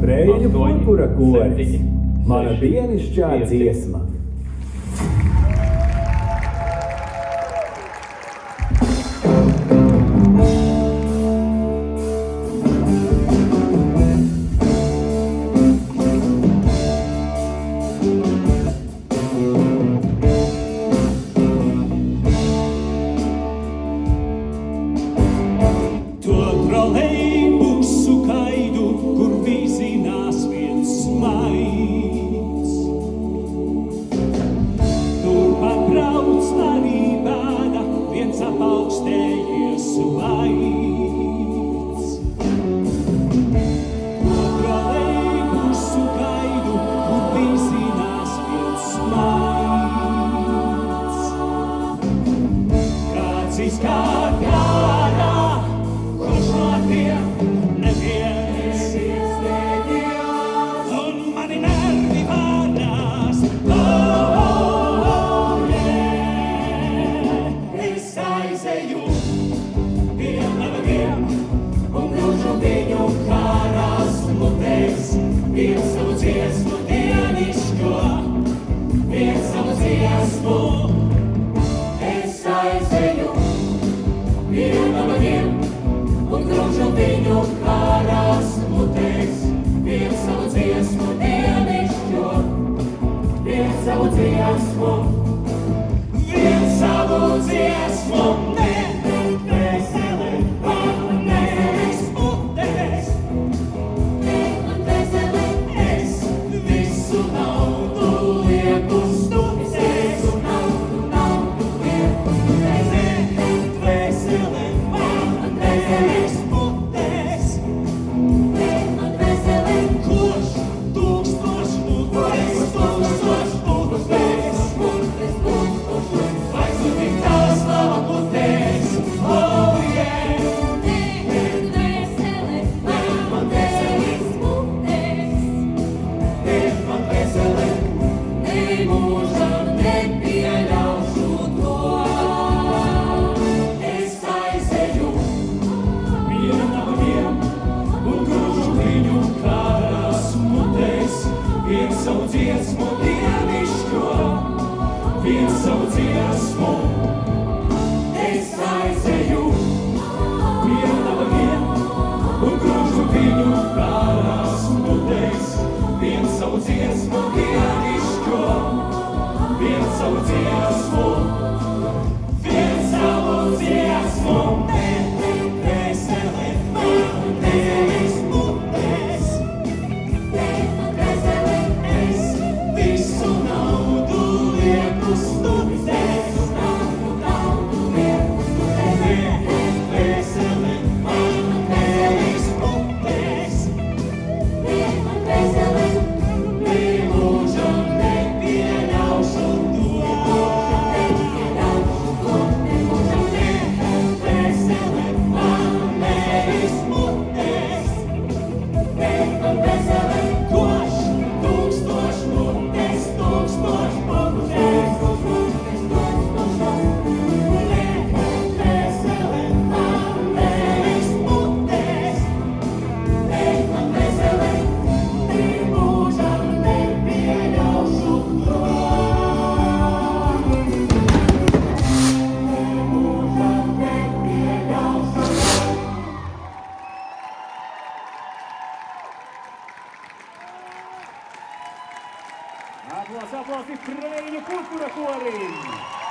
Preļu purpura koris, 7, mana 6, pienišķā 5. dziesma. To trolejbusu kaidu, kur vizinās viens smaids. Tur pabrauc arī bēda, viens apaugstējies vaids. To trolejbusu kaidu, kur vizinās viens smaids. Kāds izkārt ārā, kurš no tiem neviens. Un mani nervi vārnās. Es aizeju pie navagiem un grūžu viņu kārās mutēs. Viens savu dziesmu dienišķo, viens savu dziesmu. Es aizeju pie navagiem un grūžu viņu kārās mutēs. Viens savu dziesmu dienišķo, viens savu dziesmu. Viens savu dziesmu, ne veseli, man nevis mutēs. Man veseli, es visu naudu lieku stundēs. Naudu lieku stundēs. Veseli, man nevis mutēs. Man veseli, koš tūkstoš mutēs. Tūkstoš mutēs. Vai tu tik tās lava mutēs? Oh, yeah! Man veseli, man veseli, mūžam nepieļaušu to. Es aizeju pie navagiem un grūžu viņu kārās mutēs. Viens savu dziesmu dienišķo, viens savu dziesmu. Es aizeju pie navagiem un grūžu viņu kārās mutēs. Viens savu dziesmu dienišķo, viens savu dziesmu. Viens savu dziesmu, ne veseli, man nevis mutēs. Man veseli, es visu naudu lieku stundēs. Naudu lieku stundēs. Ne veseli, man nevis mutēs. Man veseli, mūžam nepieļaušu to. Veseli, man nevis mutēs. Man veseli, koš tūkstoš mutēs. Tūkstoš mutēs. Veseli, man nevis mutēs. Man veseli, mūžam nepieļaušu to. Mūžam nepieļaušu to. Aplausi Preļu purpura korim!